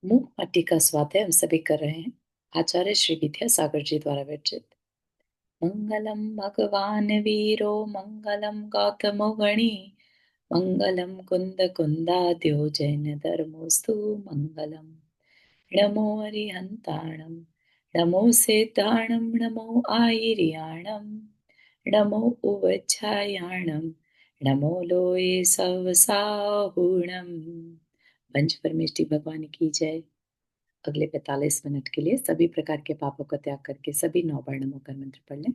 मुंह मट्टी का स्वाध्याय हम सभी कर रहे हैं। आचार्य श्री विद्यासागर जी द्वारा विरचित। मंगलम भगवान वीरो मंगलम गौतमो गणी मंगलम कुंद कुंदाद्यो जैन धर्मोस्तु मंगलम। नमो अरिहंताणम नमो सेताणम नमो आयर्याणम नमो उवच्छायाणम नमो लोये सवसाहुणम। पंच परमेष्टि भगवान की जय। अगले 45 मिनट के लिए सभी प्रकार के पापों का त्याग करके सभी 9 बार नमो का मंत्र पढ़ लें।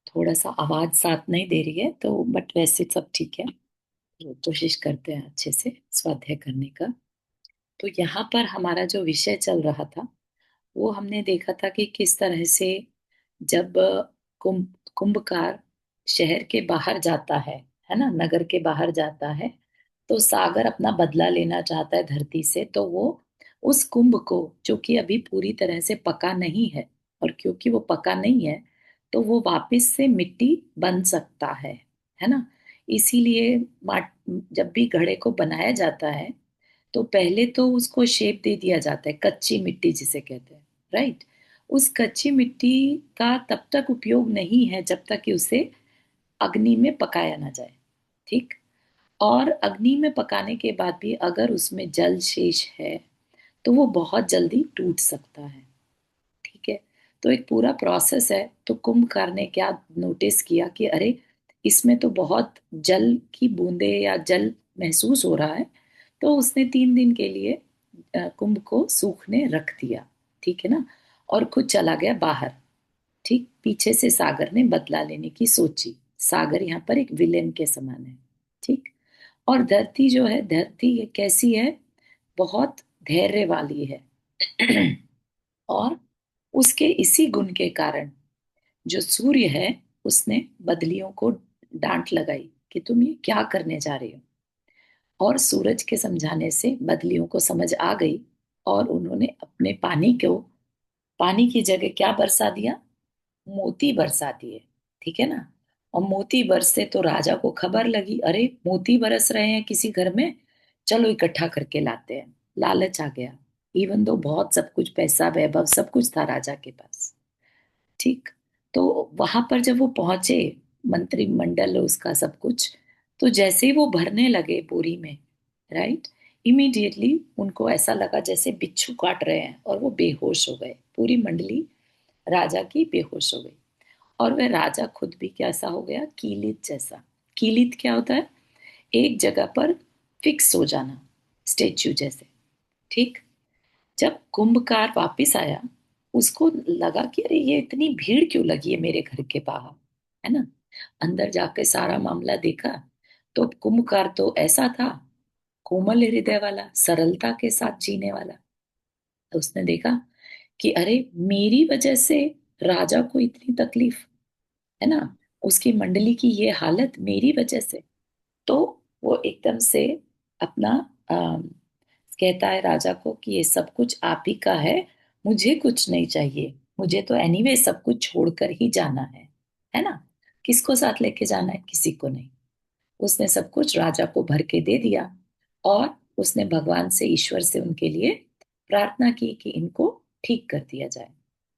थोड़ा सा आवाज साथ नहीं दे रही है तो बट वैसे सब ठीक है। तो कोशिश करते हैं अच्छे से स्वाध्याय करने का। तो यहाँ पर हमारा जो विषय चल रहा था वो हमने देखा था कि किस तरह से जब कुंभकार शहर के बाहर जाता है ना, नगर के बाहर जाता है, तो सागर अपना बदला लेना चाहता है धरती से। तो वो उस कुंभ को, जो कि अभी पूरी तरह से पका नहीं है, और क्योंकि वो पका नहीं है तो वो वापस से मिट्टी बन सकता है ना। इसीलिए माट जब भी घड़े को बनाया जाता है तो पहले तो उसको शेप दे दिया जाता है, कच्ची मिट्टी जिसे कहते हैं, राइट। उस कच्ची मिट्टी का तब तक उपयोग नहीं है जब तक कि उसे अग्नि में पकाया ना जाए, ठीक। और अग्नि में पकाने के बाद भी अगर उसमें जल शेष है तो वो बहुत जल्दी टूट सकता है, ठीक है। तो एक पूरा प्रोसेस है। तो कुंभकार ने क्या नोटिस किया कि अरे, इसमें तो बहुत जल की बूंदे या जल महसूस हो रहा है। तो उसने 3 दिन के लिए कुंभ को सूखने रख दिया, ठीक है ना। और खुद चला गया बाहर, ठीक। पीछे से सागर ने बदला लेने की सोची। सागर यहाँ पर एक विलेन के समान है, ठीक। और धरती जो है, धरती ये कैसी है, बहुत धैर्य वाली है। और उसके इसी गुण के कारण जो सूर्य है, उसने बदलियों को डांट लगाई कि तुम ये क्या करने जा रहे हो। और सूरज के समझाने से बदलियों को समझ आ गई, और उन्होंने अपने पानी की जगह क्या बरसा दिया, मोती बरसा दिए, ठीक है ना। और मोती बरसे तो राजा को खबर लगी, अरे मोती बरस रहे हैं किसी घर में, चलो इकट्ठा करके लाते हैं। लालच आ गया। इवन दो बहुत सब कुछ, पैसा वैभव सब कुछ था राजा के पास, ठीक। तो वहां पर जब वो पहुंचे, मंत्रिमंडल उसका सब कुछ, तो जैसे ही वो भरने लगे बोरी में, राइट, इमीडिएटली उनको ऐसा लगा जैसे बिच्छू काट रहे हैं, और वो बेहोश हो गए। पूरी मंडली राजा की बेहोश हो गई। और वह राजा खुद भी कैसा हो गया, कीलित जैसा। कीलित क्या होता है, एक जगह पर फिक्स हो जाना, स्टेच्यू जैसे, ठीक। जब कुंभकार वापिस आया, उसको लगा कि अरे ये इतनी भीड़ क्यों लगी है मेरे घर के बाहर, है ना। अंदर जाके सारा मामला देखा तो कुंभकार तो ऐसा था, कोमल हृदय वाला, सरलता के साथ जीने वाला। तो उसने देखा कि अरे, मेरी वजह से राजा को इतनी तकलीफ, है ना, उसकी मंडली की ये हालत मेरी वजह से। तो वो एकदम से अपना कहता है राजा को कि ये सब कुछ आप ही का है, मुझे कुछ नहीं चाहिए, मुझे तो एनीवे सब कुछ छोड़कर ही जाना है ना। किसको साथ लेके जाना है, किसी को नहीं। उसने सब कुछ राजा को भर के दे दिया, और उसने भगवान से, ईश्वर से उनके लिए प्रार्थना की कि इनको ठीक कर दिया जाए,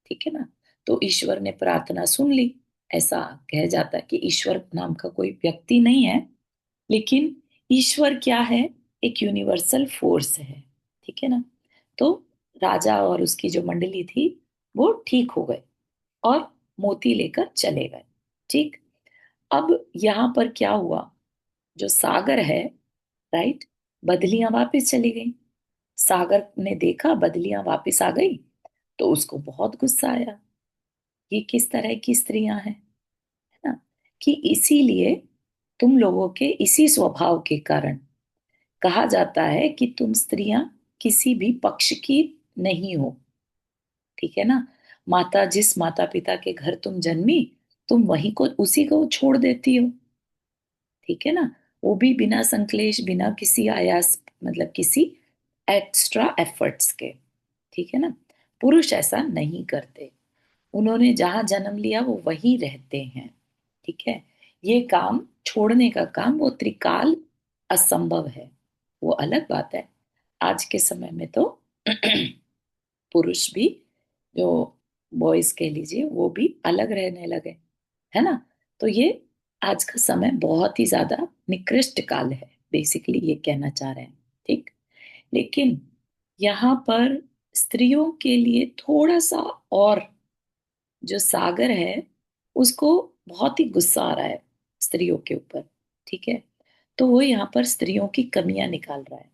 ठीक है ना। तो ईश्वर ने प्रार्थना सुन ली। ऐसा कहा जाता है कि ईश्वर नाम का कोई व्यक्ति नहीं है, लेकिन ईश्वर क्या है, एक यूनिवर्सल फोर्स है, ठीक है ना। तो राजा और उसकी जो मंडली थी वो ठीक हो गए, और मोती लेकर चले गए, ठीक। अब यहाँ पर क्या हुआ, जो सागर है, राइट, बदलियां वापस चली गई। सागर ने देखा बदलियां वापस आ गई, तो उसको बहुत गुस्सा आया। ये किस तरह की स्त्रियां हैं, है ना। कि इसीलिए तुम लोगों के इसी स्वभाव के कारण कहा जाता है कि तुम स्त्रियां किसी भी पक्ष की नहीं हो, ठीक है ना। जिस माता पिता के घर तुम जन्मी, तुम वहीं को उसी को छोड़ देती हो, ठीक है ना। वो भी बिना संकलेश, बिना किसी आयास, मतलब किसी एक्स्ट्रा एफर्ट्स के, ठीक है ना। पुरुष ऐसा नहीं करते, उन्होंने जहां जन्म लिया वो वहीं रहते हैं, ठीक है। ये काम छोड़ने का काम वो त्रिकाल असंभव है, वो अलग बात है। आज के समय में तो पुरुष भी, जो बॉयज कह लीजिए, वो भी अलग रहने लगे, है ना। तो ये आज का समय बहुत ही ज्यादा निकृष्ट काल है, बेसिकली ये कहना चाह रहे हैं, ठीक। लेकिन यहाँ पर स्त्रियों के लिए थोड़ा सा और, जो सागर है उसको बहुत ही गुस्सा आ रहा है स्त्रियों के ऊपर, ठीक है। तो वो यहाँ पर स्त्रियों की कमियां निकाल रहा है,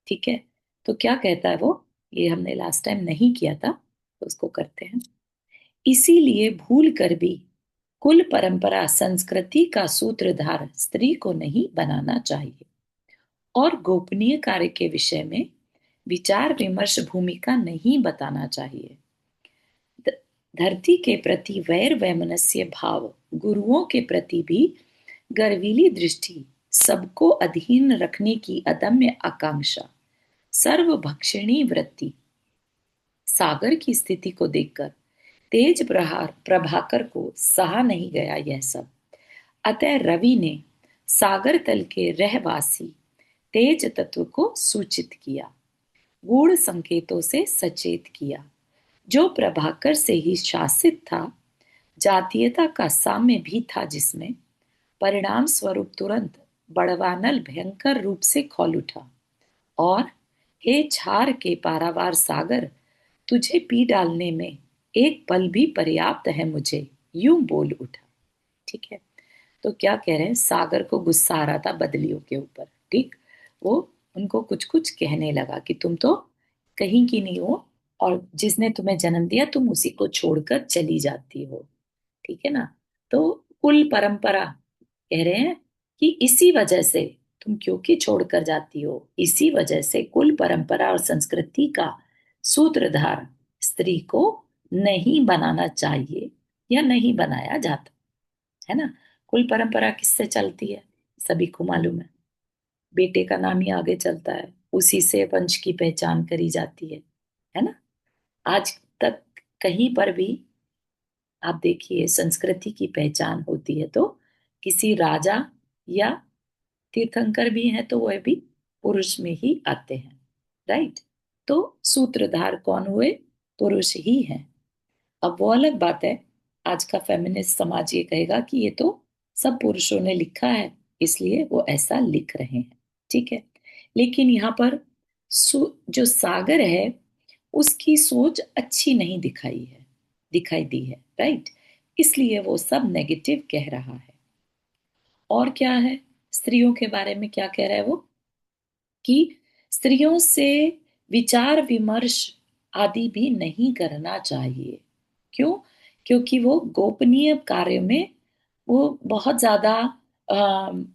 ठीक है। तो क्या कहता है वो, ये हमने लास्ट टाइम नहीं किया था तो उसको करते हैं। इसीलिए भूल कर भी कुल परंपरा संस्कृति का सूत्रधार स्त्री को नहीं बनाना चाहिए, और गोपनीय कार्य के विषय में विचार विमर्श भूमिका नहीं बताना चाहिए। ध- धरती के प्रति वैर वैमनस्य भाव, गुरुओं के प्रति भी गर्वीली दृष्टि, सबको अधीन रखने की अदम्य आकांक्षा, सर्वभक्षिणी वृत्ति, सागर की स्थिति को देखकर तेज प्रहार प्रभाकर को सहा नहीं गया यह सब। अतः रवि ने सागर तल के रहवासी तेज तत्व को सूचित किया, गूढ़ संकेतों से सचेत किया, जो प्रभाकर से ही शासित था। जातीयता का साम्य भी था जिसमें, परिणाम स्वरूप तुरंत बड़वानल भयंकर रूप से खौल उठा, और हे छार के पारावार सागर, तुझे पी डालने में एक पल भी पर्याप्त है मुझे, यूं बोल उठा, ठीक है। तो क्या कह रहे हैं, सागर को गुस्सा आ रहा था बदलियों के ऊपर, ठीक। वो उनको कुछ कुछ कहने लगा कि तुम तो कहीं की नहीं हो, और जिसने तुम्हें जन्म दिया तुम उसी को छोड़कर चली जाती हो, ठीक है ना। तो कुल परंपरा कह रहे हैं कि इसी वजह से तुम क्योंकि छोड़कर जाती हो, इसी वजह से कुल परंपरा और संस्कृति का सूत्रधार स्त्री को नहीं बनाना चाहिए, या नहीं बनाया जाता, है ना। कुल परंपरा किससे चलती है, सभी को मालूम बेटे का नाम ही आगे चलता है, उसी से वंश की पहचान करी जाती है ना। आज तक कहीं पर भी आप देखिए संस्कृति की पहचान होती है तो किसी राजा या तीर्थंकर भी हैं तो वह भी पुरुष में ही आते हैं, राइट। तो सूत्रधार कौन हुए, पुरुष ही हैं। अब वो अलग बात है, आज का फेमिनिस्ट समाज ये कहेगा कि ये तो सब पुरुषों ने लिखा है इसलिए वो ऐसा लिख रहे हैं, ठीक है। लेकिन यहाँ पर जो सागर है उसकी सोच अच्छी नहीं दिखाई दी है, राइट। इसलिए वो सब नेगेटिव कह रहा है। और क्या है, स्त्रियों के बारे में क्या कह रहा है वो, कि स्त्रियों से विचार विमर्श आदि भी नहीं करना चाहिए। क्यों? क्योंकि वो गोपनीय कार्य में वो बहुत ज्यादा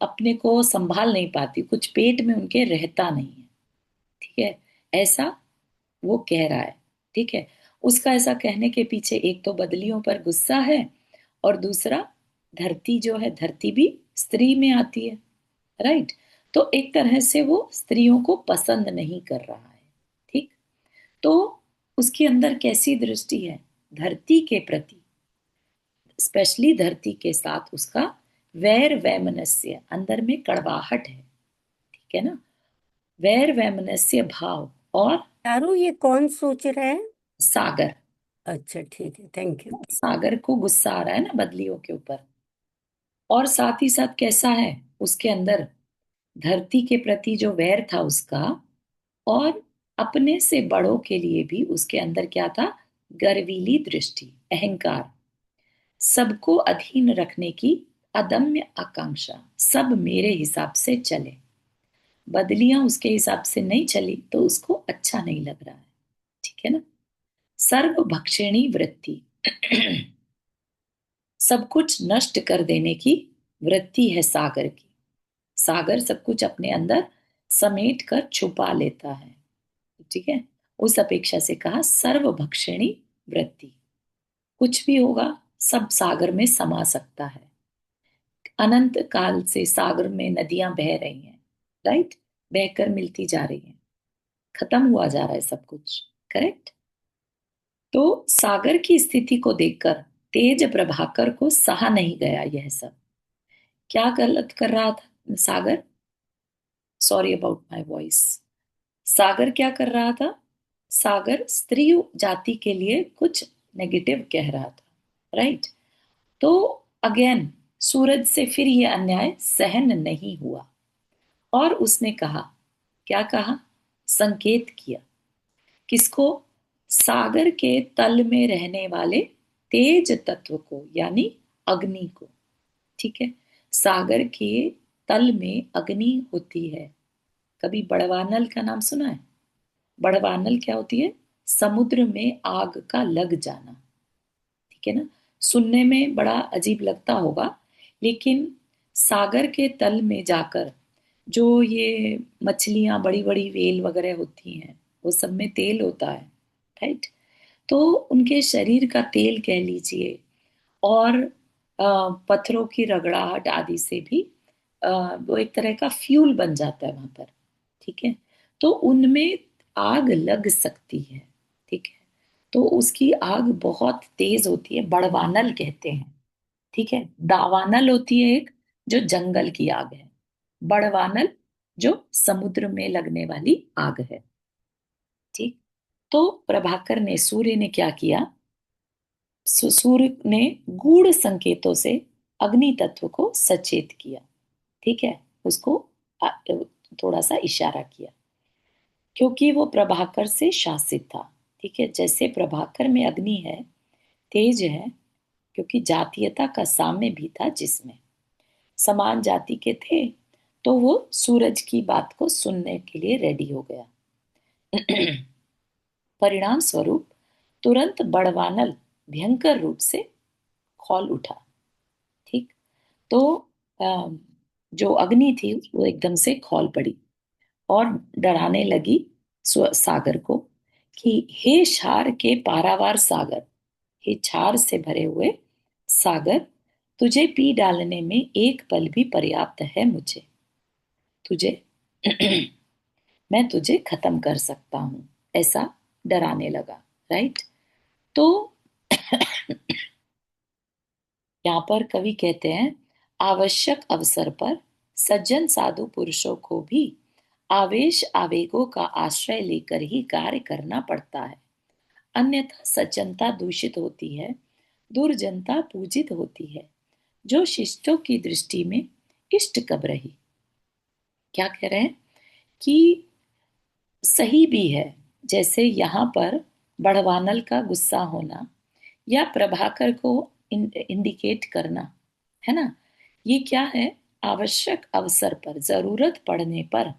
अपने को संभाल नहीं पाती, कुछ पेट में उनके रहता नहीं है, ठीक है। ऐसा वो कह रहा है, ठीक है। उसका ऐसा कहने के पीछे एक तो बदलियों पर गुस्सा है, और दूसरा धरती जो है, धरती भी स्त्री में आती है, राइट। तो एक तरह से वो स्त्रियों को पसंद नहीं कर रहा है, ठीक। तो उसके अंदर कैसी दृष्टि है धरती के प्रति, स्पेशली धरती के साथ उसका वैर वैमनस्य, अंदर में कड़वाहट है, ठीक है ना। वैर वैमनस्य भाव, और चारू, ये कौन सोच रहा है? सागर, अच्छा, ठीक है, थैंक यू। सागर को गुस्सा आ रहा है ना बदलियों के ऊपर। और साथ ही साथ कैसा है उसके अंदर, धरती के प्रति जो वैर था उसका, और अपने से बड़ों के लिए भी उसके अंदर क्या था, गर्वीली दृष्टि, अहंकार, सबको अधीन रखने की अदम्य आकांक्षा, सब मेरे हिसाब से चले। बदलियां उसके हिसाब से नहीं चली तो उसको अच्छा नहीं लग रहा है, ठीक है ना। सर्वभक्षिणी वृत्ति, सब कुछ नष्ट कर देने की वृत्ति है सागर की। सागर सब कुछ अपने अंदर समेट कर छुपा लेता है, ठीक है। उस अपेक्षा से कहा सर्वभक्षिणी वृत्ति, कुछ भी होगा सब सागर में समा सकता है। अनंत काल से सागर में नदियां बह रही हैं, राइट, बहकर मिलती जा रही हैं, खत्म हुआ जा रहा है सब कुछ, करेक्ट। तो सागर की स्थिति को देखकर तेज प्रभाकर को सहा नहीं गया यह सब। क्या गलत कर रहा था Sagar? Sorry about my voice. Sagar क्या कर रहा था? सागर स्त्री जाति के लिए कुछ नेगेटिव कह रहा था, राइट। तो अगेन सूरज से फिर यह अन्याय सहन नहीं हुआ और उसने कहा, क्या कहा? संकेत किया किसको? सागर के तल में रहने वाले तेज तत्व को, यानी अग्नि को। ठीक है। सागर के तल में अग्नि होती है। कभी बड़वानल का नाम सुना है? बड़वानल क्या होती है? समुद्र में आग का लग जाना। ठीक है ना। सुनने में बड़ा अजीब लगता होगा, लेकिन सागर के तल में जाकर जो ये मछलियां, बड़ी बड़ी वेल वगैरह होती हैं, वो सब में तेल होता है, राइट। तो उनके शरीर का तेल कह लीजिए, और पत्थरों की रगड़ाहट आदि से भी वो एक तरह का फ्यूल बन जाता है वहां पर। ठीक है। तो उनमें आग लग सकती है। ठीक है। तो उसकी आग बहुत तेज होती है, बड़वानल कहते हैं। ठीक है। दावानल होती है एक, जो जंगल की आग है। बड़वानल जो समुद्र में लगने वाली आग है। ठीक। तो प्रभाकर ने, सूर्य ने क्या किया? सूर्य ने गूढ़ संकेतों से अग्नि तत्व को सचेत किया। ठीक है। उसको आ, थोड़ा सा इशारा किया, क्योंकि वो प्रभाकर से शासित था। ठीक है। जैसे प्रभाकर में अग्नि है, तेज है, क्योंकि जातीयता का साम्य भी था जिसमें समान जाति के थे, तो वो सूरज की बात को सुनने के लिए रेडी हो गया। परिणाम स्वरूप तुरंत बड़वानल भयंकर रूप से खौल उठा। ठीक। तो अम, जो अग्नि थी वो एकदम से खौल पड़ी और डराने लगी सागर को कि हे क्षार के पारावार सागर, हे क्षार से भरे हुए सागर, तुझे पी डालने में एक पल भी पर्याप्त है मुझे। तुझे मैं तुझे खत्म कर सकता हूं, ऐसा डराने लगा, राइट। तो यहाँ पर कवि कहते हैं, आवश्यक अवसर पर सज्जन साधु पुरुषों को भी आवेश आवेगों का आश्रय लेकर ही कार्य करना पड़ता है, अन्यथा सज्जनता दूषित होती है, दुर्जनता पूजित होती है। जो शिष्टों की दृष्टि में इष्ट कब रही। क्या कह रहे हैं कि सही भी है, जैसे यहाँ पर बड़वानल का गुस्सा होना या प्रभाकर को इंडिकेट करना, है ना, ये क्या है? आवश्यक अवसर पर, जरूरत पड़ने पर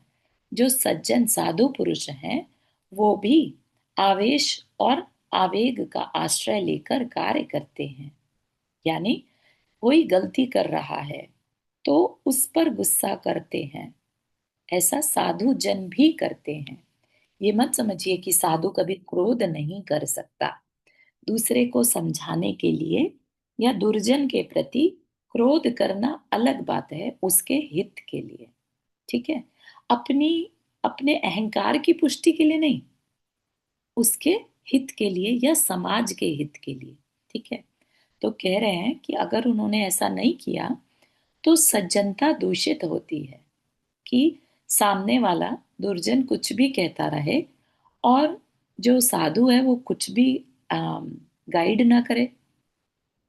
जो सज्जन साधु पुरुष हैं, वो भी आवेश और आवेग का आश्रय लेकर कार्य करते हैं। यानी कोई गलती कर रहा है तो उस पर गुस्सा करते हैं, ऐसा साधु जन भी करते हैं। ये मत समझिए कि साधु कभी क्रोध नहीं कर सकता। दूसरे को समझाने के लिए या दुर्जन के प्रति क्रोध करना अलग बात है, उसके हित के लिए। ठीक है। अपनी अपने अहंकार की पुष्टि के लिए नहीं, उसके हित के लिए या समाज के हित के लिए। ठीक है। तो कह रहे हैं कि अगर उन्होंने ऐसा नहीं किया तो सज्जनता दूषित होती है, कि सामने वाला दुर्जन कुछ भी कहता रहे और जो साधु है वो कुछ भी गाइड ना करे।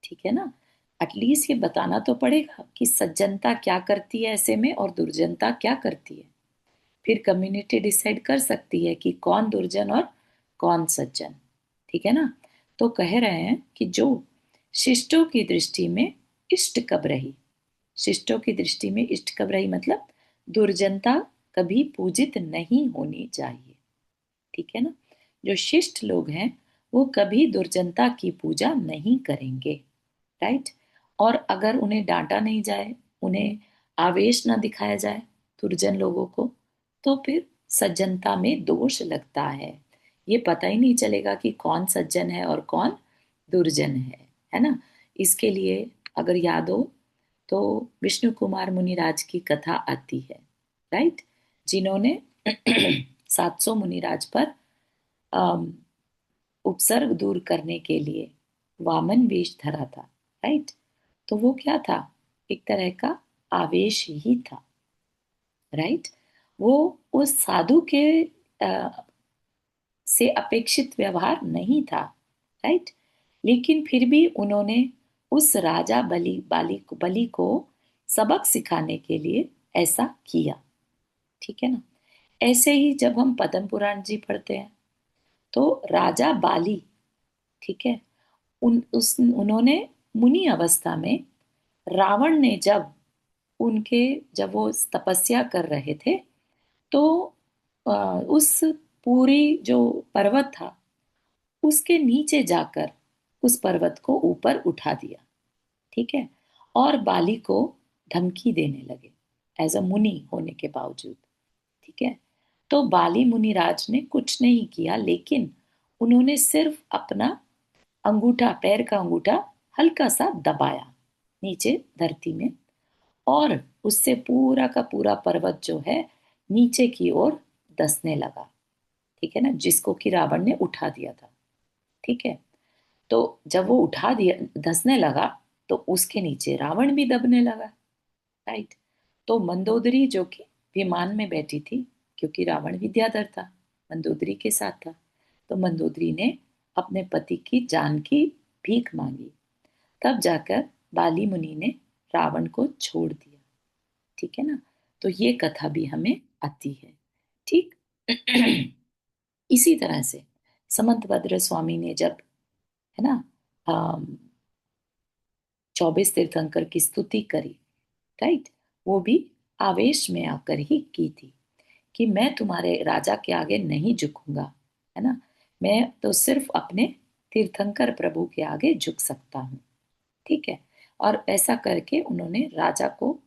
ठीक है ना। एटलीस्ट ये बताना तो पड़ेगा कि सज्जनता क्या करती है ऐसे में और दुर्जनता क्या करती है। फिर कम्युनिटी डिसाइड कर सकती है कि कौन दुर्जन और कौन सज्जन। ठीक है ना। तो कह रहे हैं कि जो शिष्टों की दृष्टि में इष्ट कब रही, शिष्टों की दृष्टि में इष्ट कब रही मतलब दुर्जनता कभी पूजित नहीं होनी चाहिए। ठीक है ना। जो शिष्ट लोग हैं वो कभी दुर्जनता की पूजा नहीं करेंगे, राइट। और अगर उन्हें डांटा नहीं जाए, उन्हें आवेश ना दिखाया जाए दुर्जन लोगों को, तो फिर सज्जनता में दोष लगता है। ये पता ही नहीं चलेगा कि कौन सज्जन है और कौन दुर्जन है ना। इसके लिए अगर याद हो तो विष्णु कुमार मुनिराज की कथा आती है, राइट, जिन्होंने 700 मुनिराज पर अम, उपसर्ग दूर करने के लिए वामन वेश धरा था, राइट। तो वो क्या था, एक तरह का आवेश ही था, राइट। वो उस साधु के अ, से अपेक्षित व्यवहार नहीं था, राइट। लेकिन फिर भी उन्होंने उस राजा बलि को सबक सिखाने के लिए ऐसा किया, ठीक है ना। ऐसे ही जब हम पद्म पुराण जी पढ़ते हैं तो राजा बाली, ठीक है, उन्होंने मुनि अवस्था में रावण ने उनके जब वो तपस्या कर रहे थे तो उस पूरी जो पर्वत था उसके नीचे जाकर उस पर्वत को ऊपर उठा दिया, ठीक है। और बाली को धमकी देने लगे एज अ मुनि होने के बावजूद, ठीक है। तो बाली मुनिराज ने कुछ नहीं किया, लेकिन उन्होंने सिर्फ अपना अंगूठा, पैर का अंगूठा हल्का सा दबाया नीचे धरती में, और उससे पूरा का पूरा पर्वत जो है नीचे की ओर धंसने लगा, ठीक है ना, जिसको कि रावण ने उठा दिया था, ठीक है। तो जब वो उठा दिया, धंसने लगा, तो उसके नीचे रावण भी दबने लगा, राइट। तो मंदोदरी जो कि विमान में बैठी थी, क्योंकि रावण विद्याधर था, मंदोदरी के साथ था, तो मंदोदरी ने अपने पति की जान की भीख मांगी। तब जाकर बाली मुनि ने रावण को छोड़ दिया, ठीक है ना। तो ये कथा भी हमें आती है, ठीक। इसी तरह से समंतभद्र स्वामी ने जब, है ना, 24 तीर्थंकर की स्तुति करी, राइट, वो भी आवेश में आकर ही की थी कि मैं तुम्हारे राजा के आगे नहीं झुकूंगा, है ना, मैं तो सिर्फ अपने तीर्थंकर प्रभु के आगे झुक सकता हूँ, ठीक है। और ऐसा करके उन्होंने राजा को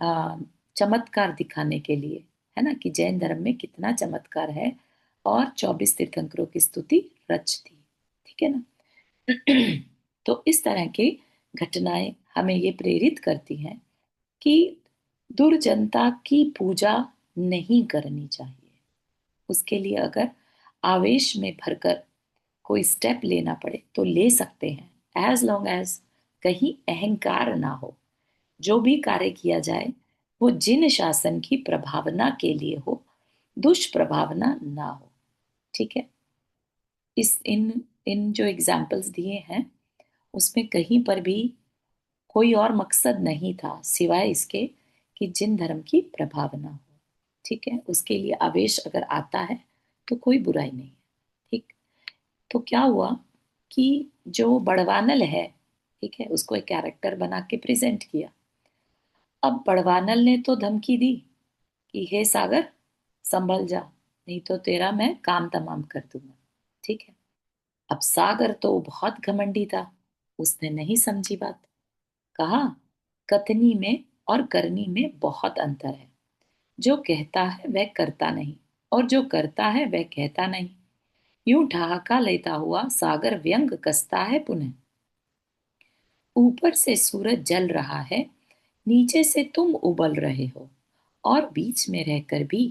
आ, चमत्कार दिखाने के लिए, है ना, कि जैन धर्म में कितना चमत्कार है, और 24 तीर्थंकरों की स्तुति रच दी, ठीक है ना। तो इस तरह की घटनाएं हमें ये प्रेरित करती हैं कि दुर्जनता की पूजा नहीं करनी चाहिए। उसके लिए अगर आवेश में भरकर कोई स्टेप लेना पड़े तो ले सकते हैं, एज लॉन्ग एज कहीं अहंकार ना हो। जो भी कार्य किया जाए वो जिन शासन की प्रभावना के लिए हो, दुष्प्रभावना ना हो, ठीक है। इस इन इन जो एग्जाम्पल्स दिए हैं उसमें कहीं पर भी कोई और मकसद नहीं था सिवाय इसके कि जिन धर्म की प्रभावना हो, ठीक है। उसके लिए आवेश अगर आता है तो कोई बुराई नहीं है, ठीक। तो क्या हुआ कि जो बड़वानल है, ठीक है, उसको एक कैरेक्टर बना के प्रेजेंट किया। अब बड़वानल ने तो धमकी दी कि हे सागर, संभल जा, नहीं तो तेरा मैं काम तमाम कर दूंगा, ठीक है। अब सागर तो बहुत घमंडी था, उसने नहीं समझी बात। कहा, कथनी में और करनी में बहुत अंतर है। जो कहता है वह करता नहीं, और जो करता है वह कहता नहीं। यूं ठहाका लेता हुआ सागर व्यंग कसता है पुनः। ऊपर से सूरज जल रहा है, नीचे से तुम उबल रहे हो, और बीच में रहकर भी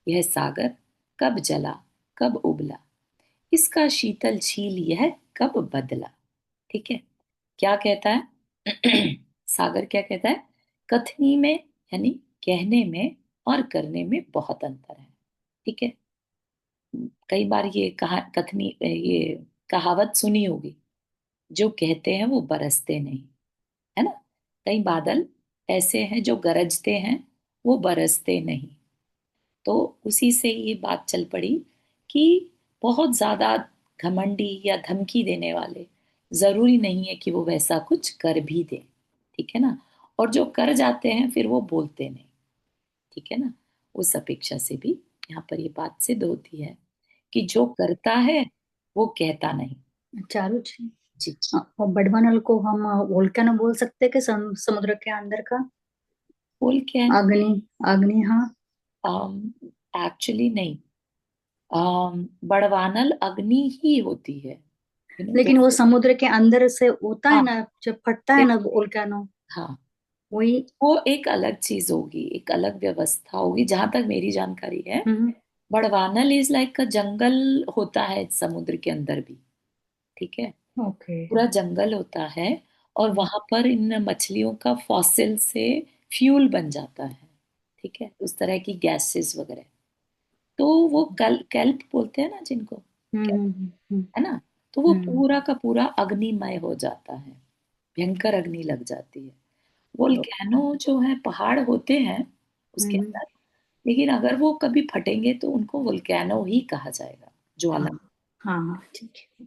यह सागर कब जला, कब उबला, इसका शीतल झील यह कब बदला, ठीक है। क्या कहता है? सागर क्या कहता है? कथनी में यानी कहने में और करने में बहुत अंतर है, ठीक है। कई बार ये ये कहावत सुनी होगी, जो कहते हैं वो बरसते नहीं, है ना। कई बादल ऐसे हैं जो गरजते हैं, वो बरसते नहीं। तो उसी से ये बात चल पड़ी कि बहुत ज्यादा घमंडी या धमकी देने वाले जरूरी नहीं है कि वो वैसा कुछ कर भी दे, ठीक है ना। और जो कर जाते हैं फिर वो बोलते नहीं, ठीक है ना। उस अपेक्षा से भी यहाँ पर ये बात सिद्ध होती है कि जो करता है वो कहता नहीं। चारू जी। जी। और बड़वानल को हम वोल्केनो बोल सकते हैं कि समुद्र के अंदर का बोल क्या है? अग्नि। अग्नि, हाँ। एक्चुअली नहीं, बड़वानल अग्नि ही होती है, लेकिन वो जैसे। समुद्र के अंदर से होता है हाँ, ना, जब फटता है ना वोल्केनो, हाँ, वही। वो एक अलग चीज होगी, एक अलग व्यवस्था होगी जहां तक मेरी जानकारी है। हम्म। बड़वानल इज लाइक का जंगल होता है समुद्र के अंदर भी, ठीक है, ओके। पूरा जंगल होता है। और हम्म। वहां पर इन मछलियों का फॉसिल से फ्यूल बन जाता है, ठीक है, उस तरह की गैसेस वगैरह। तो वो कैल्प बोलते हैं ना जिनको, है ना, तो वो हम्म। पूरा का पूरा अग्निमय हो जाता है, भयंकर अग्नि लग जाती है। वोल्केनो जो है पहाड़ होते हैं उसके हम्म। अंदर, लेकिन अगर वो कभी फटेंगे तो उनको वोल्केनो ही कहा जाएगा, हाँ ज्वाला। हाँ हाँ, ठीक है।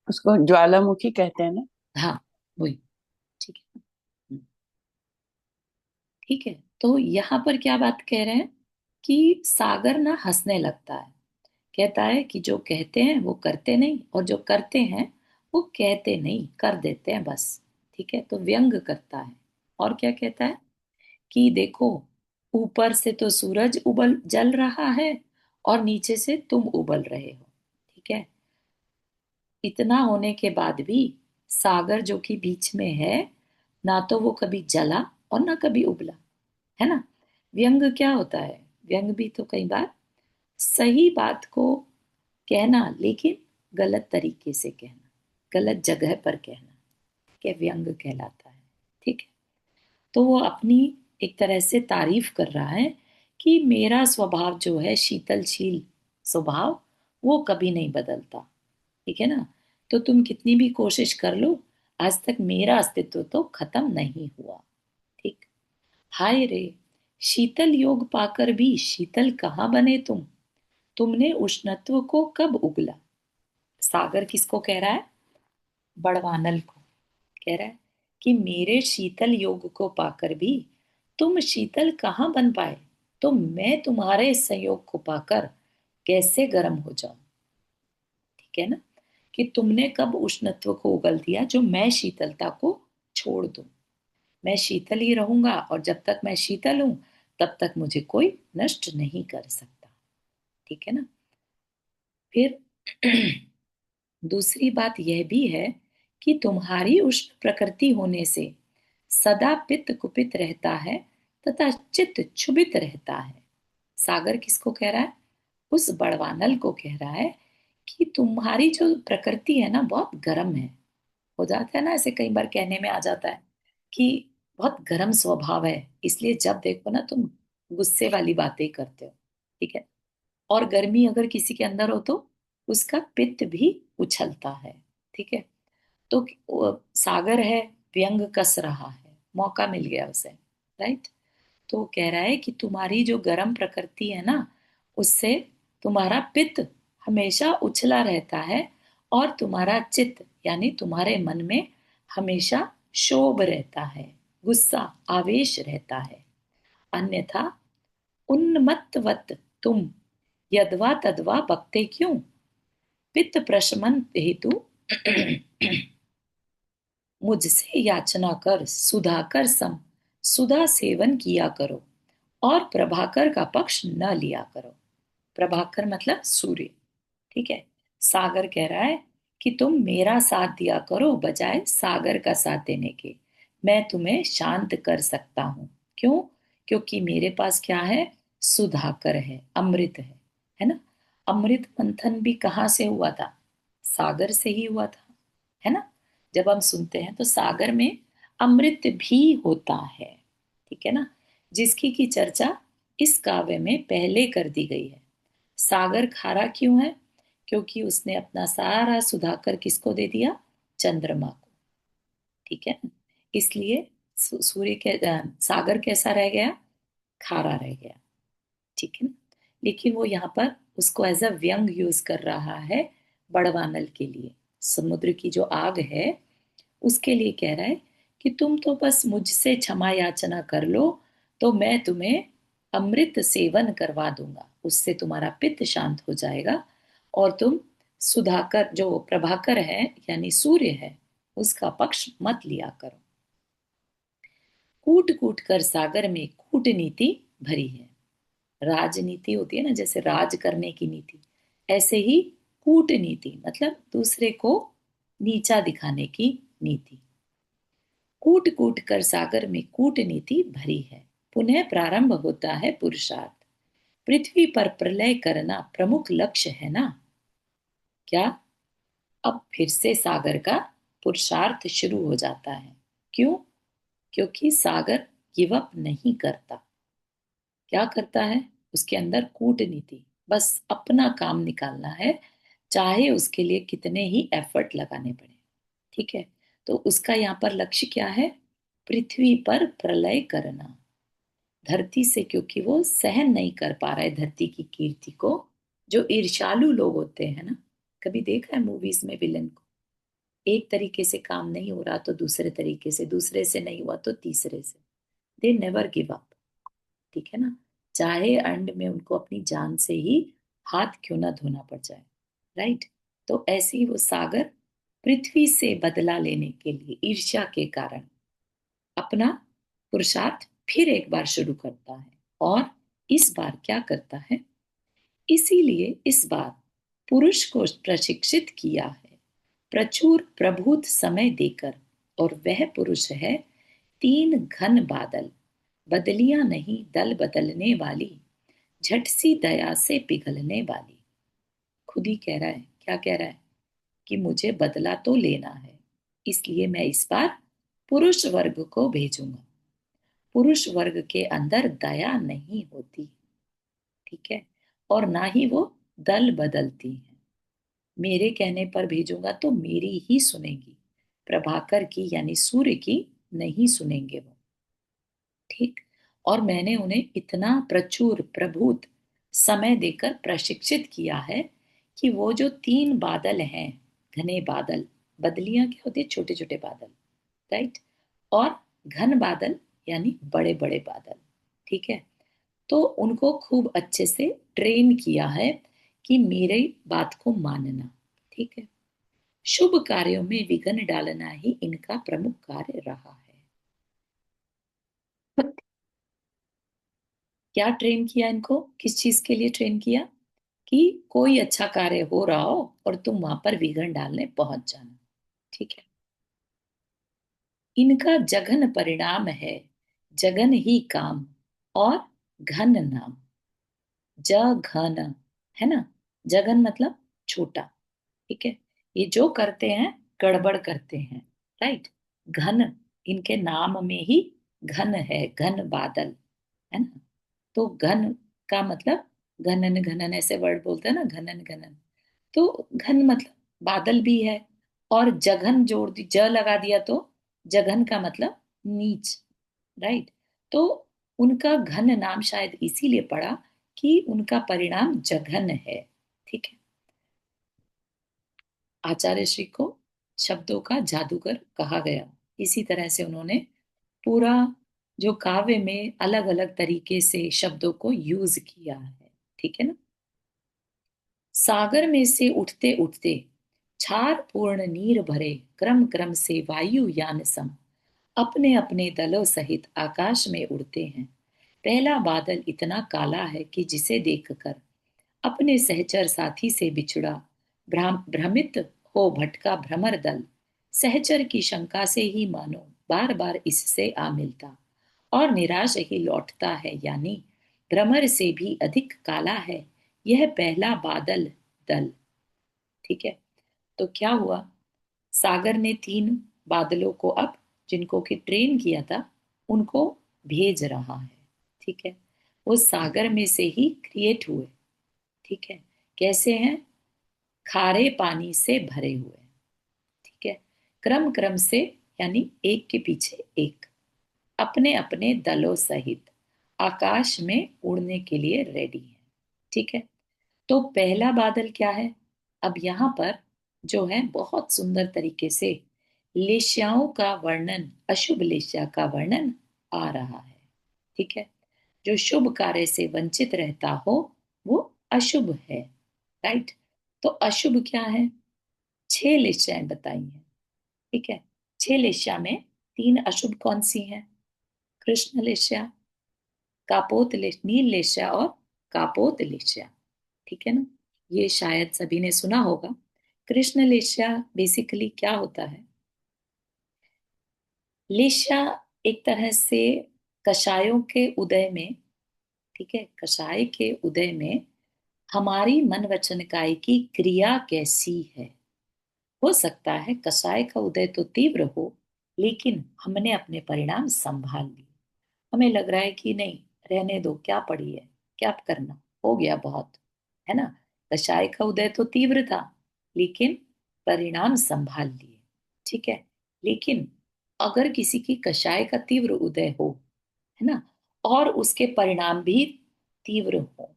उसको ज्वालामुखी कहते हैं ना। हाँ, वही, ठीक है। ठीक है, तो यहाँ पर क्या बात कह रहे हैं कि सागर ना हंसने लगता है, कहता है कि जो कहते हैं वो करते नहीं, और जो करते हैं वो कहते नहीं, कर देते हैं बस। ठीक है, तो व्यंग करता है। और क्या कहता है कि देखो, ऊपर से तो सूरज उबल जल रहा है और नीचे से तुम उबल रहे हो, ठीक है। इतना होने के बाद भी सागर जो कि बीच में है, ना तो वो कभी जला और ना कभी उबला, है ना। व्यंग क्या होता है? व्यंग भी तो कई बार सही बात को कहना, लेकिन गलत तरीके से कहना, गलत जगह पर कहना, के व्यंग कहलाता है, ठीक है। तो वो अपनी एक तरह से तारीफ कर रहा है कि मेरा स्वभाव जो है शीतलशील स्वभाव, वो कभी नहीं बदलता, ठीक है ना। तो तुम कितनी भी कोशिश कर लो, आज तक मेरा अस्तित्व तो खत्म नहीं हुआ, ठीक। हाय रे, शीतल योग पाकर भी शीतल कहाँ बने तुमने उष्णत्व को कब उगला। सागर किसको कह रहा है? बड़वानल को कह रहा है कि मेरे शीतल योग को पाकर भी तुम शीतल कहाँ बन पाए, तो मैं तुम्हारे संयोग को पाकर कैसे गर्म हो जाऊं, ठीक है ना। कि तुमने कब उष्णत्व को उगल दिया जो मैं शीतलता को छोड़ दूं। मैं शीतल ही रहूंगा, और जब तक मैं शीतल हूं तब तक मुझे कोई नष्ट नहीं कर सकता, ठीक है ना। फिर दूसरी बात यह भी है कि तुम्हारी उष्ण प्रकृति होने से सदा पित्त कुपित रहता है तथा चित्त क्षुभित रहता है। सागर किसको कह रहा है? उस बड़वानल को कह रहा है कि तुम्हारी जो प्रकृति है ना, बहुत गर्म है। हो जाता है ना ऐसे, कई बार कहने में आ जाता है कि बहुत गर्म स्वभाव है, इसलिए जब देखो ना तुम गुस्से वाली बातें करते हो, ठीक है। और गर्मी अगर किसी के अंदर हो तो उसका पित्त भी उछलता है, ठीक है। तो सागर है, व्यंग कस रहा है, मौका मिल गया उसे, राइट। तो वो कह रहा है कि तुम्हारी जो गर्म प्रकृति है ना, उससे तुम्हारा पित्त हमेशा उछला रहता है, और तुम्हारा चित्त यानी तुम्हारे मन में हमेशा क्षोभ रहता है, गुस्सा आवेश रहता है। अन्यथा उन्मत्तवत तुम यदवा तदवा बकते क्यों, पित्त प्रशमन हेतु मुझसे याचना कर सुधाकर सम सुधा सेवन किया करो, और प्रभाकर का पक्ष न लिया करो। प्रभाकर मतलब सूर्य, ठीक है। सागर कह रहा है कि तुम मेरा साथ दिया करो बजाय सागर का साथ देने के। मैं तुम्हें शांत कर सकता हूं। क्यों? क्योंकि मेरे पास क्या है? सुधाकर है, अमृत है ना। अमृत मंथन भी कहाँ से हुआ था? सागर से ही हुआ था, है ना। जब हम सुनते हैं तो सागर में अमृत भी होता है, ठीक है ना, जिसकी की चर्चा इस काव्य में पहले कर दी गई है। सागर खारा क्यों है? क्योंकि उसने अपना सारा सुधाकर किसको दे दिया? चंद्रमा को, ठीक है। इसलिए सूर्य के सागर कैसा रह गया? खारा रह गया, ठीक है ना। लेकिन वो यहाँ पर उसको एज अ व्यंग यूज कर रहा है, बड़वानल के लिए। समुद्र की जो आग है उसके लिए कह रहा है कि तुम तो बस मुझसे क्षमा याचना कर लो, तो मैं तुम्हें अमृत सेवन करवा दूंगा, उससे तुम्हारा पित्त शांत हो जाएगा, और तुम सुधाकर जो प्रभाकर है यानी सूर्य है उसका पक्ष मत लिया करो। कूट कूट कर सागर में कूटनीति भरी है। राजनीति होती है ना, जैसे राज करने की नीति, ऐसे ही कूटनीति मतलब दूसरे को नीचा दिखाने की नीति। कूट कूट कर सागर में कूटनीति भरी है, पुनः प्रारंभ होता है पुरुषार्थ। पृथ्वी पर प्रलय करना प्रमुख लक्ष्य है ना। क्या? अब फिर से सागर का पुरुषार्थ शुरू हो जाता है। क्यों? क्योंकि सागर गिव अप नहीं करता। क्या करता है? उसके अंदर कूटनीति, बस अपना काम निकालना है, चाहे उसके लिए कितने ही एफर्ट लगाने पड़े। ठीक है, तो उसका यहाँ पर लक्ष्य क्या है? पृथ्वी पर प्रलय करना, धरती से, क्योंकि वो सहन नहीं कर पा रहा है धरती की कीर्ति को। जो ईर्ष्यालु लोग होते हैं ना, कभी देखा है मूवीज में विलन को, एक तरीके से काम नहीं हो रहा तो दूसरे तरीके से, दूसरे से नहीं हुआ तो तीसरे से, दे नेवर गिव अप। ठीक है ना, चाहे एंड में उनको अपनी जान से ही हाथ क्यों ना धोना पड़ जाए। राइट? तो ऐसे ही वो सागर पृथ्वी से बदला लेने के लिए ईर्ष्या के कारण अपना पुरुषार्थ फिर एक बार शुरू करता है। और इस बार क्या करता है? इसीलिए इस बार पुरुष को प्रशिक्षित किया है प्रचुर प्रभुत समय देकर, और वह पुरुष है 3 घन बादल, बदलियां नहीं दल बदलने वाली, झट सी दया से पिघलने वाली। खुद ही कह रहा है, क्या कह रहा है? कि मुझे बदला तो लेना है, इसलिए मैं इस बार पुरुष वर्ग को भेजूंगा। पुरुष वर्ग के अंदर दया नहीं होती। ठीक है, और ना ही वो दल बदलती है। मेरे कहने पर भेजूंगा तो मेरी ही सुनेंगी, प्रभाकर की यानी सूर्य की नहीं सुनेंगे वो। ठीक, और मैंने उन्हें इतना प्रचुर प्रभुत समय देकर प्रशिक्षित किया है कि वो जो 3 बादल हैं, घने बादल, बदलियां क्या होती है? छोटे छोटे बादल। राइट? और घन बादल यानी बड़े बड़े बादल। ठीक है, तो उनको खूब अच्छे से ट्रेन किया है कि मेरे बात को मानना। ठीक है, शुभ कार्यों में विघ्न डालना ही इनका प्रमुख कार्य रहा है। क्या ट्रेन किया इनको? किस चीज के लिए ट्रेन किया? कि कोई अच्छा कार्य हो रहा हो और तुम वहां पर विघ्न डालने पहुंच जाना। ठीक है, इनका जघन परिणाम है, जगन ही काम और घन नाम। जघन है ना, जघन मतलब छोटा। ठीक है, ये जो करते हैं गड़बड़ करते हैं। राइट? घन, इनके नाम में ही घन है, घन बादल, है ना। तो घन का मतलब घनन घनन, ऐसे वर्ड बोलते हैं ना, घनन घनन। तो घन मतलब बादल भी है, और जघन जोड़ दी, ज लगा दिया तो जघन का मतलब नीच। राइट? तो उनका घन नाम शायद इसीलिए पड़ा कि उनका परिणाम जघन है। ठीक है, आचार्य श्री को शब्दों का जादूगर कहा गया, इसी तरह से उन्होंने पूरा जो काव्य में अलग अलग तरीके से शब्दों को यूज किया है। ठीक है ना, सागर में से उठते उठते छार पूर्ण नीर भरे, क्रम क्रम से वायुयान सम, अपने अपने दलों सहित आकाश में उड़ते हैं। पहला बादल इतना काला है कि जिसे देखकर अपने सहचर साथी से बिछुड़ा भ्रमित हो भटका भ्रमर दल, सहचर की शंका से ही मानो बार बार इससे आ मिलता और निराश ही लौटता है, यानी भ्रमर से भी अधिक काला है यह पहला बादल दल। ठीक है, तो क्या हुआ? सागर ने 3 बादलों को अब, जिनको कि ट्रेन किया था, उनको भेज रहा है। ठीक है, वो सागर में से ही क्रिएट हुए। ठीक है, कैसे हैं? खारे पानी से भरे हुए। ठीक है, क्रम क्रम से यानी एक के पीछे एक, अपने अपने दलों सहित आकाश में उड़ने के लिए रेडी है। ठीक है, तो पहला बादल क्या है? अब यहाँ पर जो है बहुत सुंदर तरीके से लेश्याओं का वर्णन, अशुभ लेश्या का वर्णन आ रहा है। ठीक है, जो शुभ कार्य से वंचित रहता हो वो अशुभ है। राइट? तो अशुभ क्या है? 6 लेश्याएं बताई हैं। ठीक है, 6 लेश्या में 3 अशुभ कौन सी हैं? कृष्ण लेश्या, कापोत नील लेश्या और कापोतलेश्या, ठीक है ना। ये शायद सभी ने सुना होगा। कृष्ण लेश्या बेसिकली क्या होता है? लेश्या एक तरह से कषायों के उदय में, ठीक है, कषाय के उदय में हमारी मन वचन काय की क्रिया कैसी है। हो सकता है कषाय का उदय तो तीव्र हो, लेकिन हमने अपने परिणाम संभाल लिए। हमें लग रहा है कि नहीं, रहने दो, क्या पड़ी है, क्या करना, हो गया बहुत, है ना। कषाय का उदय तो तीव्र था, लेकिन परिणाम संभाल लिए, ठीक है। लेकिन अगर किसी की कषाय का तीव्र उदय हो, है ना, और उसके परिणाम भी तीव्र हो,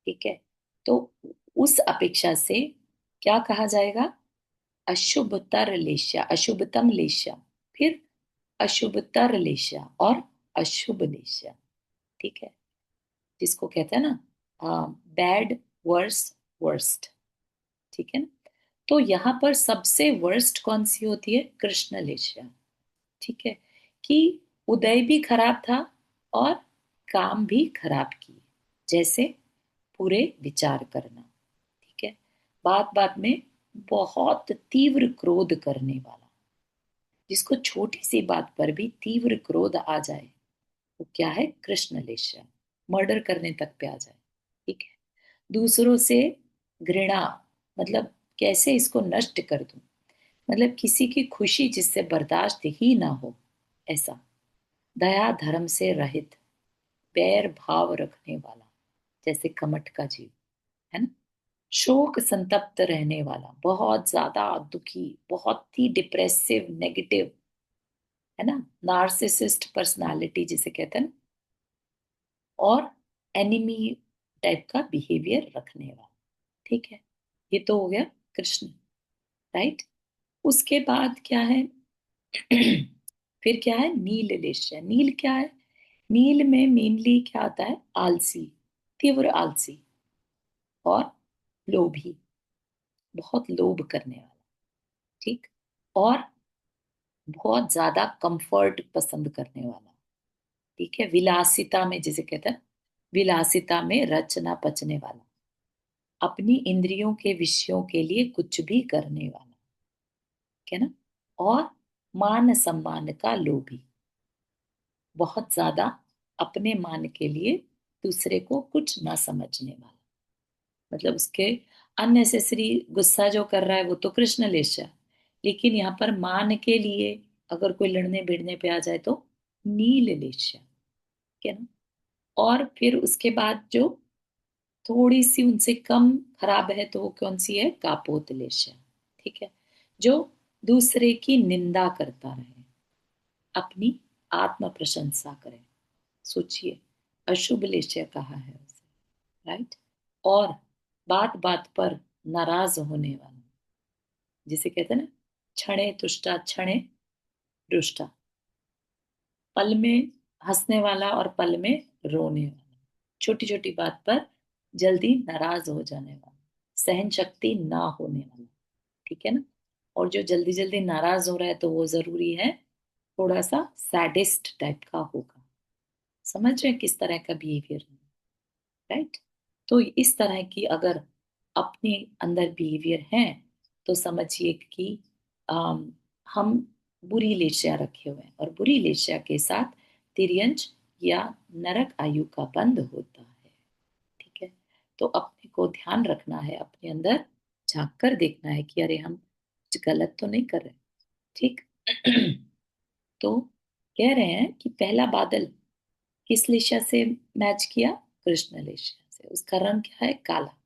ठीक है, तो उस अपेक्षा से क्या कहा जाएगा? अशुभतर लेश्या, अशुभतम लेश्या, फिर अशुभतर लेश्या और अशुभ लेश्या, ठीक है, जिसको कहते हैं ना बैड, वर्स, वर्स्ट, ठीक है ना। तो यहाँ पर सबसे वर्स्ट कौन सी होती है? कृष्ण लेश्या, ठीक है, कि उदय भी खराब था और काम भी खराब किए। जैसे पूरे विचार करना, ठीक है, बात बात में बहुत तीव्र क्रोध करने वाला, जिसको छोटी सी बात पर भी तीव्र क्रोध आ जाए, वो क्या है? कृष्ण लेश्या, मर्डर करने तक पे आ जाए, ठीक है। दूसरों से घृणा, मतलब कैसे इसको नष्ट कर दूं, मतलब किसी की खुशी जिससे बर्दाश्त ही ना हो, ऐसा। दया धर्म से रहित, बैर भाव रखने वाला, जैसे कमठ का जीव, है ना। शोक संतप्त रहने वाला, बहुत ज्यादा दुखी, बहुत ही डिप्रेसिव, नेगेटिव, है ना, नार्सिसिस्ट पर्सनालिटी जिसे कहते हैं ना, और एनिमी टाइप का बिहेवियर रखने वाला, ठीक है। ये तो हो गया कृष्ण, राइट। उसके बाद क्या है? फिर क्या है? नील लेश्य। नील क्या है? नील में मेनली क्या आता है? आलसी, तीव्र आलसी और लोभी, बहुत लोभ करने वाला, ठीक, और बहुत ज्यादा कंफर्ट पसंद करने वाला, ठीक है, विलासिता में, जिसे कहते हैं विलासिता में रचना पचने वाला, अपनी इंद्रियों के विषयों के लिए कुछ भी करने वाला, ठीक है ना, और मान सम्मान का लोभी, बहुत ज्यादा अपने मान के लिए दूसरे को कुछ ना समझने वाला, मतलब उसके अननेसेसरी गुस्सा जो कर रहा है वो तो कृष्ण लेशा, लेकिन यहाँ पर मान के लिए अगर कोई लड़ने भिड़ने पे आ जाए तो नील लेशा, ठीक है ना। और फिर उसके बाद जो थोड़ी सी उनसे कम खराब है तो वो कौन सी है? कापोत लेशा, ठीक है, जो दूसरे की निंदा करता रहे, अपनी आत्म प्रशंसा करे। सोचिए, अशुभ लेशा कहा है उसे, राइट। और बात बात पर नाराज होने वाला, जिसे कहते हैं ना क्षणे तुष्टा क्षणे रुष्टा, पल में हंसने वाला और पल में रोने वाला, छोटी छोटी बात पर जल्दी नाराज हो जाने वाला, सहन शक्ति ना होने वाला, ठीक है ना। और जो जल्दी जल्दी नाराज हो रहा है तो वो जरूरी है थोड़ा सा सैडिस्ट टाइप का होगा। समझ रहे हैं किस तरह का बिहेवियर है, राइट। तो इस तरह की अगर अपने अंदर बिहेवियर है तो समझिए कि अम, हम बुरी लेशा रखे हुए हैं, और बुरी लेशा के साथ तिर्यंच या नरक आयु का बंध होता है, ठीक है। तो अपने को ध्यान रखना है, अपने अंदर झांक कर देखना है कि अरे हम कुछ गलत तो नहीं कर रहे, ठीक। तो कह रहे हैं कि पहला बादल किस लेशा से मैच किया? कृष्ण लेशा से। उसका रंग क्या है? काला।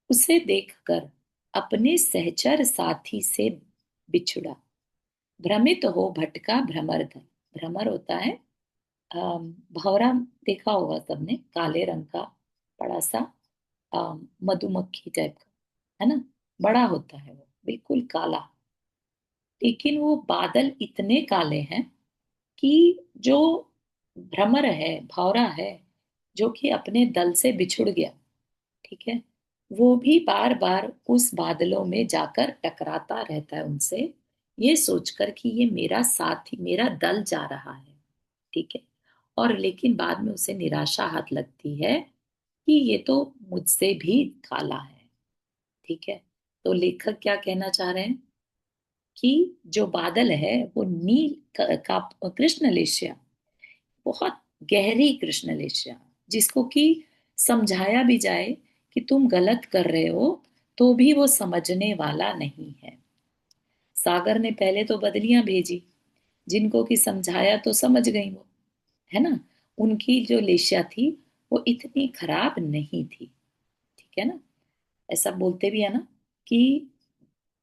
उसे देखकर अपने सहचर साथी से बिछुड़ा, भ्रमित हो भटका भ्रमरधन। भ्रमर होता है भंवरा, देखा होगा सबने, काले रंग का बड़ा सा मधुमक्खी टाइप का, है ना, बड़ा होता है वो, बिल्कुल काला। लेकिन वो बादल इतने काले हैं कि जो भ्रमर है, भौरा है, जो कि अपने दल से बिछुड़ गया, ठीक है, वो भी बार बार उस बादलों में जाकर टकराता रहता है उनसे, ये सोचकर कि ये मेरा साथी, मेरा दल जा रहा है, ठीक है। और लेकिन बाद में उसे निराशा हाथ लगती है कि ये तो मुझसे भी काला है। ठीक है। तो लेखक क्या कहना चाह रहे हैं कि जो बादल है वो का कृष्ण लेशिया, बहुत गहरी कृष्ण लेशिया, जिसको कि समझाया भी जाए कि तुम गलत कर रहे हो तो भी वो समझने वाला नहीं है। सागर ने पहले तो बदलियां भेजी, जिनको कि समझाया तो समझ गई वो, है ना। उनकी जो लेशिया थी वो इतनी खराब नहीं थी। ठीक है ना। ऐसा बोलते भी है ना कि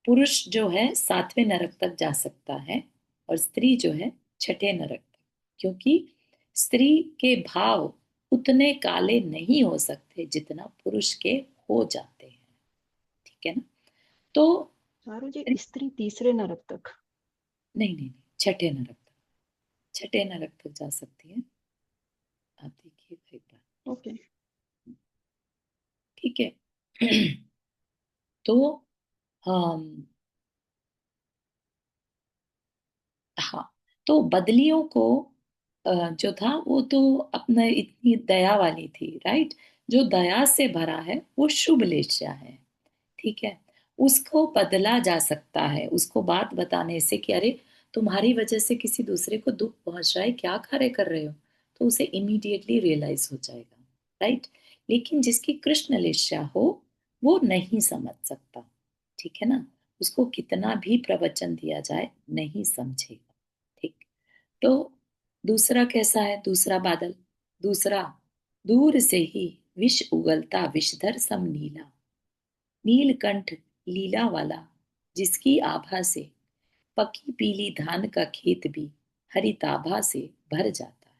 पुरुष जो है सातवें नरक तक जा सकता है और स्त्री जो है छठे नरक तक, क्योंकि स्त्री के भाव उतने काले नहीं हो सकते जितना पुरुष के हो जाते हैं। ठीक है ना। तो चारू जी, स्त्री तीसरे नरक तक? नहीं नहीं नहीं, छठे नरक तक, छठे नरक तक जा सकती है। आप देखिएगा एक बार। ओके। ठीक है। तो हम, हाँ, तो बदलियों को जो था वो तो अपना इतनी दया वाली थी, राइट। जो दया से भरा है वो शुभ लेस्या है। ठीक है। उसको बदला जा सकता है, उसको बात बताने से कि अरे तुम्हारी वजह से किसी दूसरे को दुख पहुंच रहा है, क्या कार्य कर रहे हो, तो उसे इमीडिएटली रियलाइज हो जाएगा, राइट। लेकिन जिसकी कृष्ण लेस्या हो वो नहीं समझ सकता। ठीक है ना। उसको कितना भी प्रवचन दिया जाए नहीं समझेगा। ठीक। तो दूसरा कैसा है, दूसरा बादल, दूसरा, दूर से ही विष उगलता विषधर सम नीला, नीलकंठ लीला वाला, जिसकी आभा से पकी पीली धान का खेत भी हरिताभा से भर जाता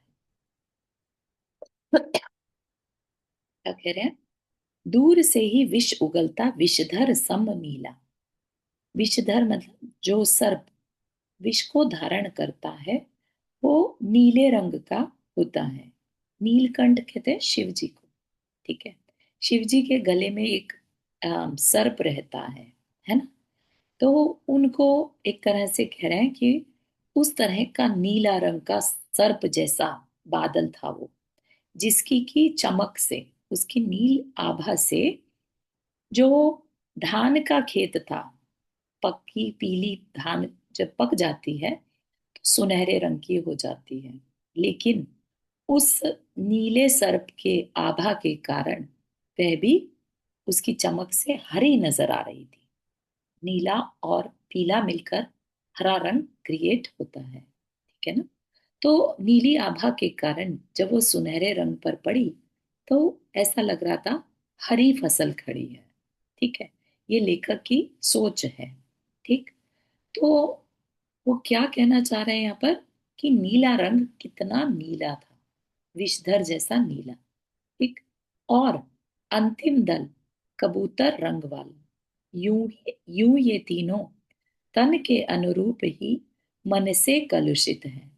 है। क्या कह रहे हैं, दूर से ही विष उगलता विषधर सम नीला। विषधर मतलब जो सर्प विष को धारण करता है वो नीले रंग का होता है। नीलकंठ कहते हैं शिव जी को। ठीक है। शिव जी के गले में एक सर्प रहता है ना। तो उनको एक तरह से कह रहे हैं कि उस तरह का नीला रंग का सर्प जैसा बादल था वो, जिसकी की चमक से, उसकी नील आभा से जो धान का खेत था, पक्की पीली धान जब पक जाती है तो सुनहरे रंग की हो जाती है। लेकिन उस नीले सर्प के आभा के कारण वह भी उसकी चमक से हरी नजर आ रही थी। नीला और पीला मिलकर हरा रंग क्रिएट होता है। ठीक है ना। तो नीली आभा के कारण जब वो सुनहरे रंग पर पड़ी तो ऐसा लग रहा था हरी फसल खड़ी है। ठीक है। ये लेखक की सोच है। ठीक। तो वो क्या कहना चाह रहे हैं यहाँ पर कि नीला रंग कितना नीला था, विषधर जैसा नीला। ठीक। और अंतिम दल कबूतर रंग वाला, यूं ये तीनों तन के अनुरूप ही मन से कलुषित है।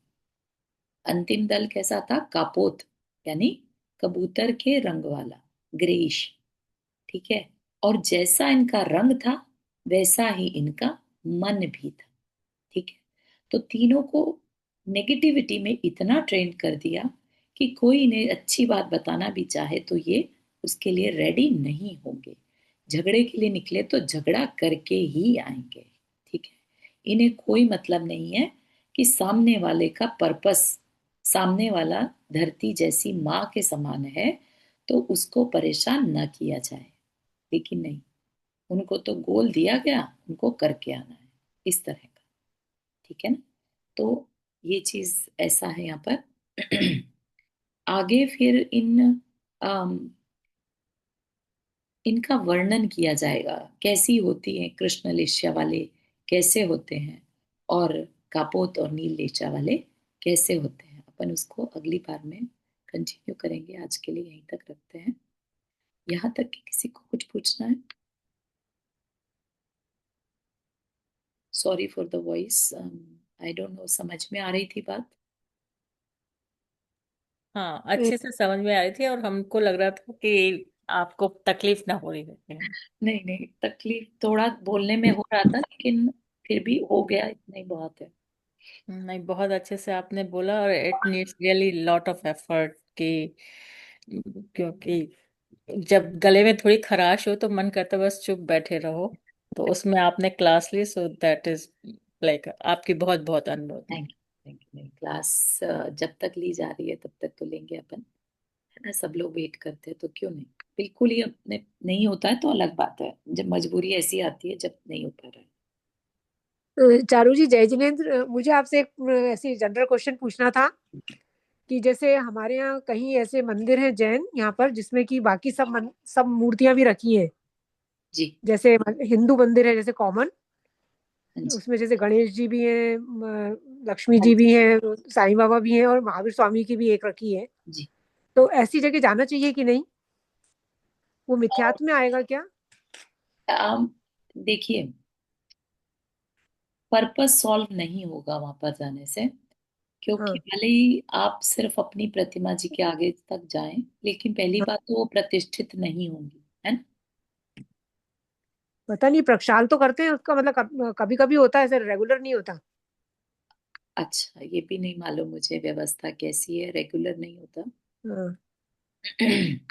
अंतिम दल कैसा था, कापोत, यानी कबूतर के रंग वाला, ग्रेश। ठीक है। और जैसा इनका रंग था वैसा ही इनका मन भी था। ठीक है। तो तीनों को नेगेटिविटी में इतना ट्रेन कर दिया कि कोई इन्हें अच्छी बात बताना भी चाहे तो ये उसके लिए रेडी नहीं होंगे। झगड़े के लिए निकले तो झगड़ा करके ही आएंगे। ठीक है। इन्हें कोई मतलब नहीं है कि सामने वाले का पर्पस, सामने वाला धरती जैसी माँ के समान है तो उसको परेशान न किया जाए। लेकिन नहीं, उनको तो गोल दिया गया, उनको करके आना है, इस तरह का। ठीक है ना। तो ये चीज ऐसा है यहाँ पर। आगे फिर इनका वर्णन किया जाएगा, कैसी होती है कृष्ण लेस्या वाले, कैसे होते हैं, और कापोत और नील लेस्या वाले कैसे होते हैं। अपन उसको अगली बार में कंटिन्यू करेंगे। आज के लिए यहीं तक रखते हैं। यहाँ तक कि किसी को कुछ पूछना है। Sorry for the voice, I don't know समझ में आ रही थी बात। हाँ, अच्छे से समझ में आ रही थी और हमको लग रहा था कि आपको तकलीफ ना हो रही है। नहीं नहीं, तकलीफ थोड़ा बोलने में हो रहा था लेकिन फिर भी हो गया, इतना ही बहुत है। नहीं, बहुत अच्छे से आपने बोला और it needs really lot of effort कि क्योंकि जब गले में थोड़ी खराश हो तो मन करता है बस चुप बैठे रहो, तो उसमें आपने क्लास ली, सो दैट इज लाइक आपकी बहुत बहुत अनुभव। Thank you, thank you. नहीं, क्लास जब तक ली जा रही है तब तक तो लेंगे अपन, है ना। सब लोग वेट करते हैं तो क्यों नहीं। बिल्कुल ही अपने नहीं होता है तो अलग बात है, जब मजबूरी ऐसी आती है जब नहीं हो पा रहा है। चारू जी, जय जिनेन्द्र, मुझे आपसे एक ऐसी जनरल क्वेश्चन पूछना था कि जैसे हमारे यहाँ कहीं ऐसे मंदिर हैं जैन यहाँ पर जिसमें कि बाकी सब मूर्तियां भी रखी हैं, जी। जैसे हिंदू मंदिर है जैसे कॉमन, हाँ जी। उसमें जैसे गणेश जी भी हैं, लक्ष्मी हाँ जी जी। भी हैं, साईं बाबा भी हैं और महावीर स्वामी की भी एक रखी है। जी। तो ऐसी जगह जाना चाहिए कि नहीं? वो मिथ्यात्व में आएगा क्या? देखिए, पर्पस सॉल्व नहीं होगा वहां पर जाने से, क्योंकि हाँ, भले ही आप सिर्फ अपनी प्रतिमा जी के आगे तक जाएं, लेकिन पहली हाँ। बात तो वो प्रतिष्ठित नहीं होंगी, है ना। पता नहीं, प्रक्षाल तो करते हैं उसका मतलब कभी कभी होता है, ऐसे रेगुलर नहीं होता। अच्छा, ये भी नहीं मालूम मुझे व्यवस्था कैसी है, रेगुलर नहीं होता। हाँ।